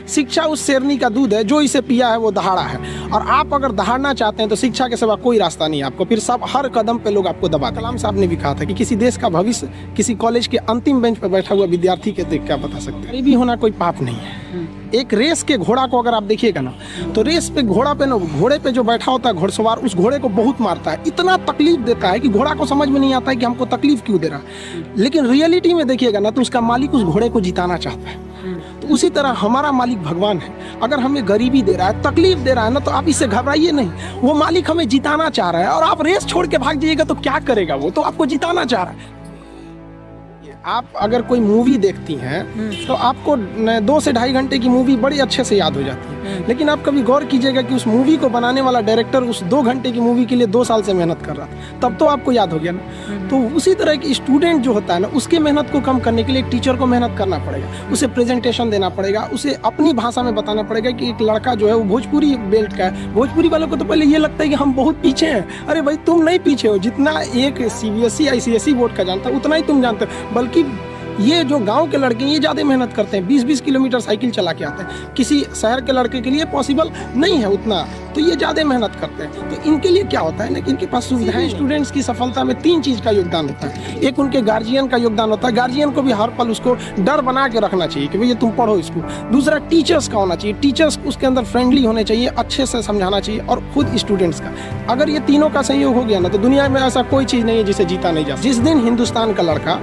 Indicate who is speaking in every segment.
Speaker 1: शिक्षा उस शेरनी का दूध है, जो इसे पिया है वो दहाड़ा है। और आप अगर दहाड़ना चाहते हैं तो शिक्षा के सिवा कोई रास्ता नहीं है आपको, फिर सब हर कदम पे लोग आपको दबाते हैं। कलाम साहब ने भी कहा था कि किसी देश का भविष्य किसी कॉलेज के अंतिम बेंच पर बैठा हुआ विद्यार्थी के देख क्या बता सकते हैं। गरीबी होना कोई पाप नहीं है। एक रेस के घोड़ा को अगर आप देखिएगा ना, तो रेस पे घोड़ा पे ना, घोड़े पे जो बैठा होता है घोड़सवार, उस घोड़े को बहुत मारता है, इतना तकलीफ देता है कि घोड़ा को समझ में नहीं आता है कि हमको तकलीफ क्यों दे रहा है। लेकिन रियलिटी में देखिएगा ना, तो उसका मालिक उस घोड़े को जिताना चाहता है। तो उसी तरह हमारा मालिक भगवान है। अगर हमें गरीबी दे रहा है, तकलीफ दे रहा है ना, तो आप इससे घबराइए नहीं। वो मालिक हमें जिताना चाह रहा है, और आप रेस छोड़ के भाग जाइएगा तो क्या करेगा? वो तो आपको जिताना चाह रहा है। आप अगर कोई मूवी देखती हैं तो आपको 2 से ढाई घंटे की मूवी बड़ी अच्छे से याद हो जाती है। लेकिन आप कभी गौर कीजिएगा कि उस मूवी को बनाने वाला डायरेक्टर उस 2 घंटे की मूवी के लिए 2 साल से मेहनत कर रहा था, तब तो आपको याद हो गया ना। तो उसी तरह की स्टूडेंट जो होता है ना, उसके मेहनत को कम करने के लिए एक टीचर को मेहनत करना पड़ेगा, उसे प्रेजेंटेशन देना पड़ेगा, उसे अपनी भाषा में बताना पड़ेगा कि एक लड़का जो है वो भोजपुरी बेल्ट का है। भोजपुरी वालों को तो पहले ये लगता है कि हम बहुत पीछे हैं। अरे भाई, तुम नहीं पीछे हो, जितना एक CBSE ICSE बोर्ड का जानता है उतना ही तुम जानते हो। बल्कि ये जो गांव के लड़के ये ज़्यादा मेहनत करते हैं, 20-20 किलोमीटर साइकिल चला के आते हैं। किसी शहर के लड़के के लिए पॉसिबल नहीं है उतना, तो ये ज़्यादा मेहनत करते हैं। तो इनके लिए क्या होता है ना कि इनके पास सुविधाएं। स्टूडेंट्स की सफलता में 3 चीज़ का योगदान होता है। एक उनके गार्जियन का योगदान होता है, गार्जियन को भी हर पल उसको डर बना के रखना चाहिए कि भैया तुम पढ़ो इसको। दूसरा टीचर्स का होना चाहिए, टीचर्स उसके अंदर फ्रेंडली होने चाहिए, अच्छे से समझाना चाहिए, और खुद स्टूडेंट्स का। अगर ये तीनों का संयोग हो गया ना, तो दुनिया में ऐसा कोई चीज़ नहीं है जिसे जीता नहीं जा। जिस दिन हिंदुस्तान का लड़का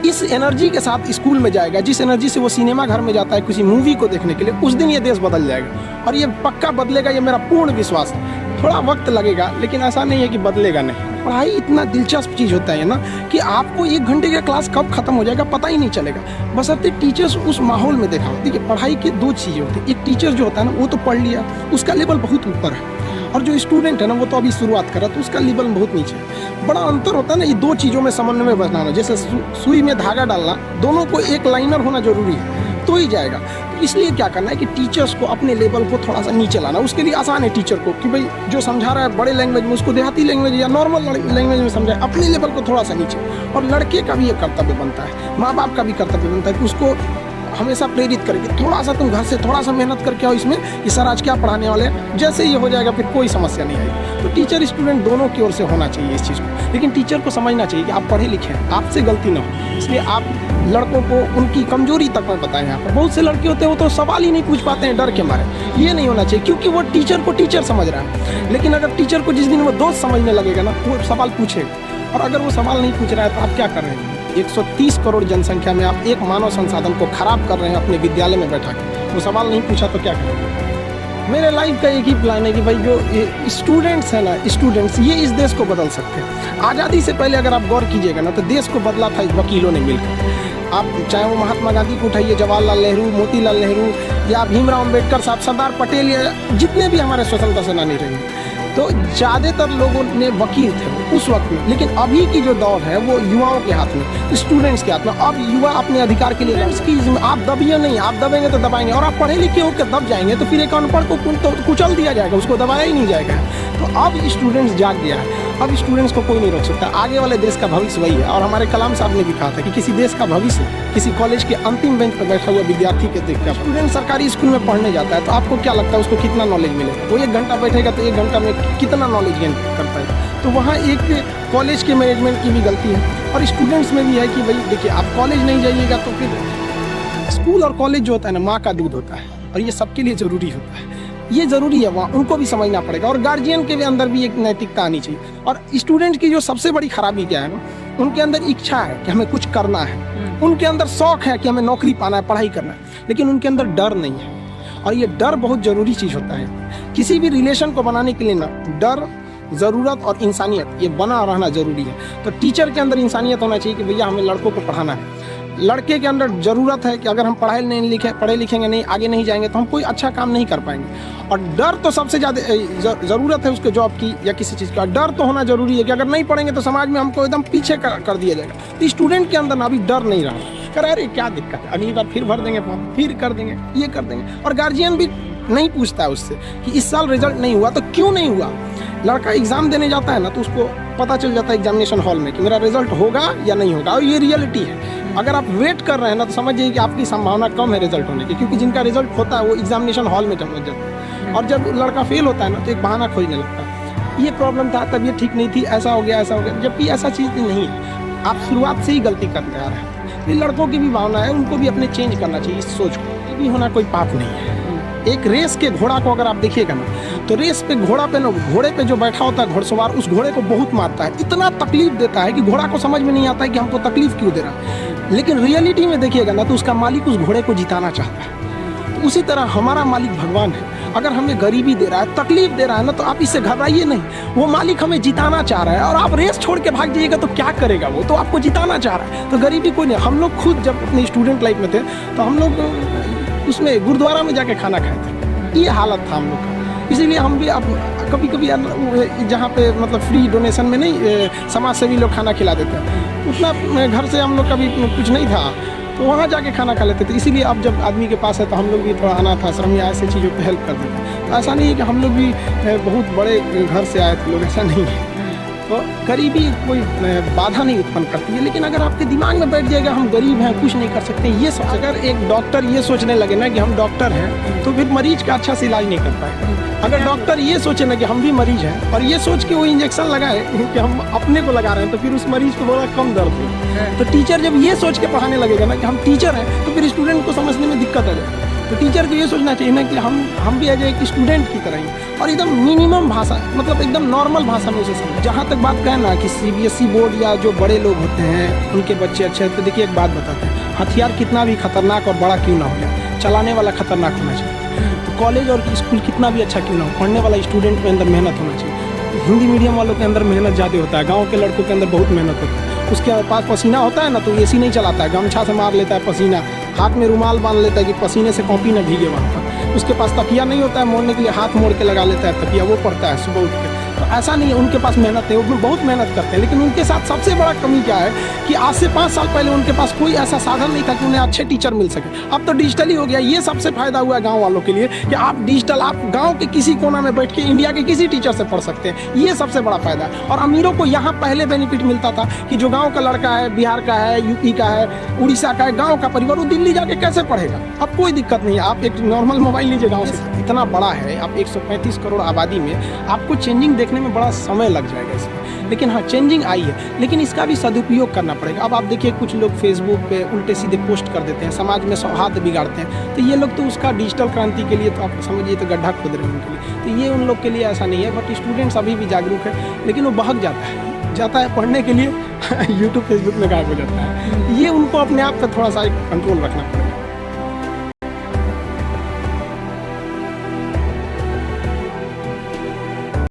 Speaker 1: इस एनर्जी के साथ स्कूल में जाएगा, जिस एनर्जी से वो सिनेमा घर में जाता है किसी मूवी को देखने के लिए, उस दिन ये देश बदल जाएगा। और ये पक्का बदलेगा, ये मेरा पूर्ण विश्वास है। थोड़ा वक्त लगेगा, लेकिन ऐसा नहीं है कि बदलेगा नहीं। पढ़ाई इतना दिलचस्प चीज़ होता है ना कि आपको 1 घंटे का क्लास कब खत्म हो जाएगा पता ही नहीं चलेगा, बशर्ते टीचर्स उस माहौल में देखा हो। देखिए, पढ़ाई की 2 चीज़ें होती हैं। एक टीचर जो होता है ना, वो तो पढ़ लिया, उसका लेवल बहुत ऊपर है, और जो स्टूडेंट है ना, वो तो अभी शुरुआत कर रहा है, तो उसका लेवल बहुत नीचे है। बड़ा अंतर होता है ना ये 2 चीज़ों में समन्वय बनाना। जैसे सुई में धागा डालना, दोनों को एक लाइनर होना जरूरी है, तो ही जाएगा। तो इसलिए क्या करना है कि टीचर्स को अपने लेवल को थोड़ा सा नीचे लाना। उसके लिए आसान है टीचर को कि भाई जो समझा रहा है बड़े लैंग्वेज में, उसको देहाती लैंग्वेज या नॉर्मल लैंग्वेज में समझाए, अपने लेवल को थोड़ा सा नीचे। और लड़के का भी ये कर्तव्य बनता है, माँ बाप का भी कर्तव्य बनता है कि उसको हमेशा प्रेरित करके थोड़ा सा तुम घर से थोड़ा सा मेहनत करके आओ इसमें कि सर आज क्या पढ़ाने वाले हैं। जैसे ये हो जाएगा फिर कोई समस्या नहीं आएगी। तो टीचर स्टूडेंट दोनों की ओर से होना चाहिए इस चीज़ को। लेकिन टीचर को समझना चाहिए कि आप पढ़े लिखे हैं, आपसे गलती ना हो, इसलिए आप लड़कों को उनकी कमजोरी तक में बताएं। यहाँ पर बहुत से लड़के होते हैं वो तो सवाल ही नहीं पूछ पाते हैं डर के मारे। ये नहीं होना चाहिए, क्योंकि वो टीचर को टीचर समझ रहा है। लेकिन अगर टीचर को जिस दिन वो दोस्त समझने लगेगा ना, वो सवाल पूछेगा। और अगर वो सवाल नहीं पूछ रहा है तो आप क्या कर रहे हैं? 130 करोड़ जनसंख्या में आप एक मानव संसाधन को खराब कर रहे हैं अपने विद्यालय में बैठा के। वो सवाल नहीं पूछा तो क्या करेंगे? मेरे लाइफ का एक ही प्लान है कि भाई जो स्टूडेंट्स हैं ना, स्टूडेंट्स ये इस देश को बदल सकते हैं। आज़ादी से पहले अगर आप गौर कीजिएगा ना, तो देश को बदला था वकीलों ने मिलकर। आप चाहे वो महात्मा गांधी को उठाइए, जवाहरलाल नेहरू, मोतीलाल नेहरू, या भीमराव अम्बेडकर साहब, सरदार पटेल, या जितने भी हमारे स्वतंत्रता सेनानी रहे, तो ज़्यादातर लोगों ने वकील थे उस वक्त में। लेकिन अभी की जो दौर है वो युवाओं के हाथ में, स्टूडेंट्स के हाथ में। अब युवा अपने अधिकार के लिए आप दबिए नहीं, आप दबेंगे तो दबाएंगे। और आप पढ़े लिखे होकर दब जाएंगे तो फिर एक अनपढ़ को तो कुचल दिया जाएगा, उसको दबाया ही नहीं जाएगा। तो अब स्टूडेंट्स जाग गया है, अब स्टूडेंट्स को कोई नहीं रोक सकता। आगे वाले देश का भविष्य वही है। और हमारे कलाम साहब ने भी कहा था कि किसी देश का भविष्य किसी कॉलेज के अंतिम बेंच पर बैठा हुआ विद्यार्थी के देखकर। स्टूडेंट सरकारी स्कूल में पढ़ने जाता है तो आपको क्या लगता है उसको कितना नॉलेज मिलेगा? वो 1 घंटा बैठेगा तो 1 घंटा में कितना नॉलेज गेन करता है? तो वहाँ एक कॉलेज के मैनेजमेंट की भी गलती है, और स्टूडेंट्स में भी है कि भाई देखिए, आप कॉलेज नहीं जाइएगा तो फिर स्कूल और कॉलेज जो होता है ना, माँ का दूध होता है, और ये सबके लिए ज़रूरी होता है। ये ज़रूरी है, वहाँ उनको भी समझना पड़ेगा। और गार्जियन के भी अंदर भी एक नैतिकता आनी चाहिए। और स्टूडेंट की जो सबसे बड़ी खराबी क्या है ना, उनके अंदर इच्छा है कि हमें कुछ करना है, उनके अंदर शौक है कि हमें नौकरी पाना है, पढ़ाई करना है, लेकिन उनके अंदर डर नहीं है। और ये डर बहुत ज़रूरी चीज़ होता है। किसी भी रिलेशन को बनाने के लिए ना, डर, ज़रूरत और इंसानियत ये बना रहना ज़रूरी है। तो टीचर के अंदर इंसानियत होना चाहिए कि भैया हमें लड़कों को पढ़ाना है। लड़के के अंदर ज़रूरत है कि अगर हम पढ़े लिखेंगे नहीं, आगे नहीं जाएंगे तो हम कोई अच्छा काम नहीं कर पाएंगे। और डर तो सबसे ज़्यादा ज़रूरत है उसके जॉब की या किसी चीज़ का। डर तो होना ज़रूरी है कि अगर नहीं पढ़ेंगे तो समाज में हमको एकदम पीछे कर दिया जाएगा। तो स्टूडेंट के अंदर ना अभी डर नहीं रहा, कर अरे क्या दिक्कत है, अगली बार फिर भर देंगे फॉर्म, फिर कर देंगे, ये कर देंगे। और गार्जियन भी नहीं पूछता है उससे कि इस साल रिजल्ट नहीं हुआ तो क्यों नहीं हुआ। लड़का एग्ज़ाम देने जाता है ना, तो उसको पता चल जाता है एग्जामिनेशन हॉल में कि मेरा रिजल्ट होगा या नहीं होगा, और ये रियलिटी है। अगर आप वेट कर रहे हैं ना तो समझिए कि आपकी संभावना कम है रिजल्ट होने की, क्योंकि जिनका रिजल्ट होता है वो एग्जामिनेशन हॉल में पहुंच जाता है। और जब लड़का फेल होता है ना तो एक बहाना खोजने लगता है, ये प्रॉब्लम था, तबीयत ठीक नहीं थी, ऐसा हो गया, जबकि ऐसा चीज़ नहीं है। आप शुरुआत से ही गलती करते आ रहे हैं। ये लड़कों की भी भावना है, उनको भी अपने चेंज करना चाहिए इस सोच को। ये भी होना कोई पाप नहीं है। एक रेस के घोड़ा को अगर आप देखिएगा ना तो रेस पे घोड़े पे जो बैठा होता है घोड़सवार, उस घोड़े को बहुत मारता है, इतना तकलीफ देता है कि घोड़ा को समझ में नहीं आता है कि हमको तकलीफ क्यों दे रहा है। लेकिन रियलिटी में देखिएगा ना तो उसका मालिक उस घोड़े को जिताना चाहता है। तो उसी तरह हमारा मालिक भगवान है। अगर हमें गरीबी दे रहा है, तकलीफ दे रहा है ना, तो आप इससे घबराइए नहीं। वो मालिक हमें जिताना चाह रहा है, और आप रेस छोड़ के भाग जाइएगा तो क्या करेगा वो? तो आपको जिताना चाह रहा है। तो गरीबी कोई नहीं। हम लोग खुद जब अपने स्टूडेंट लाइफ में थे तो हम लोग उसमें गुरुद्वारा में जाके खाना खाए थे। ये हालत था हम लोग का। इसीलिए हम भी अब कभी कभी जहाँ पे मतलब फ्री डोनेशन में नहीं, समाज सेवी लोग खाना खिला देते हैं, उतना घर से हम लोग कभी कुछ नहीं था, तो वहाँ जाके खाना खा लेते थे। इसीलिए अब जब आदमी के पास है तो हम लोग भी थोड़ा अनाथ आश्रम या ऐसे चीज़ों पे हेल्प कर देते हैं। तो ऐसा नहीं है कि हम लोग भी बहुत बड़े घर से आए थे लोग, ऐसा नहीं है। तो गरीबी कोई बाधा नहीं उत्पन्न करती है। लेकिन अगर आपके दिमाग में बैठ जाएगा हम गरीब हैं, कुछ नहीं कर सकते, ये सोच, अगर एक डॉक्टर ये सोचने लगे ना कि हम डॉक्टर हैं, तो फिर मरीज का अच्छा से इलाज नहीं कर पाएगा। अगर डॉक्टर ये सोचे ना कि हम भी मरीज हैं, और ये सोच के वो इंजेक्शन लगाए कि हम अपने को लगा रहे हैं, तो फिर उस मरीज को बड़ा कम दर्द हो। तो टीचर जब ये सोच के पढ़ाने लगेगा ना कि हम टीचर हैं, तो फिर स्टूडेंट को समझने में दिक्कत आ जाएगी। तो टीचर को ये सोचना चाहिए ना कि हम भी एज एक स्टूडेंट की तरह ही, और एकदम मिनिमम भाषा, मतलब एकदम नॉर्मल भाषा में उसे समझ। जहाँ तक बात कहें ना कि CBSE बोर्ड या जो बड़े लोग होते हैं उनके बच्चे अच्छे हैं, तो देखिए एक बात बताते हैं, हथियार कितना भी खतरनाक और बड़ा क्यों ना हो जाए, चलाने वाला खतरनाक होना चाहिए। तो कॉलेज और स्कूल कितना भी अच्छा क्यों ना हो, पढ़ने वाला स्टूडेंट के अंदर मेहनत होना चाहिए। हिंदी मीडियम वालों के अंदर मेहनत ज़्यादा होता है, गाँव के लड़कों के अंदर बहुत मेहनत होता है। उसके पास पसीना होता है ना तो AC नहीं चलाता है, गमछा से मार लेता है पसीना, हाथ में रुमाल बांध लेता है कि पसीने से कॉपी न भीगे वहाँ पर। उसके पास तकिया नहीं होता है मोड़ने के लिए, हाथ मोड़ के लगा लेता है तकिया, वो पड़ता है सुबह उठ के। तो ऐसा नहीं है, उनके पास मेहनत है, वो बहुत मेहनत करते हैं। लेकिन उनके साथ सबसे बड़ा कमी क्या है कि आज से 5 साल पहले उनके पास कोई ऐसा साधन नहीं था कि उन्हें अच्छे टीचर मिल सके। अब तो डिजिटल ही हो गया। ये सबसे फायदा हुआ है गाँव वालों के लिए कि आप डिजिटल, आप गाँव के किसी कोना में बैठ के इंडिया के किसी टीचर से पढ़ सकते हैं। ये सबसे बड़ा फायदा है। और अमीरों को यहाँ पहले बेनिफिट मिलता था कि जो गाँव का लड़का है, बिहार का है, UP का है, उड़ीसा का है, गाँव का परिवार, वो दिल्ली जाके कैसे पढ़ेगा? अब कोई दिक्कत नहीं है, आप एक नॉर्मल मोबाइल लीजिए गाँव से। इतना बड़ा है, आप 135 करोड़ आबादी में आपको चेंजिंग देखने में बड़ा समय लग जाएगा इसमें। लेकिन हाँ, चेंजिंग आई है, लेकिन इसका भी सदुपयोग करना पड़ेगा। अब आप देखिए कुछ लोग फेसबुक पे उल्टे सीधे पोस्ट कर देते हैं, समाज में सौहार्द बिगाड़ते हैं। तो ये लोग तो उसका डिजिटल क्रांति के लिए तो आप समझिए तो गड्ढा खोद रहे हैं उनके लिए। तो ये उन लोग के लिए ऐसा नहीं है। बट स्टूडेंट्स अभी भी जागरूक है, लेकिन वो बहक जाता है पढ़ने के लिए यूट्यूब फेसबुक में गायब हो जाता है। ये उनको अपने आप पे थोड़ा सा कंट्रोल रखना पड़ेगा।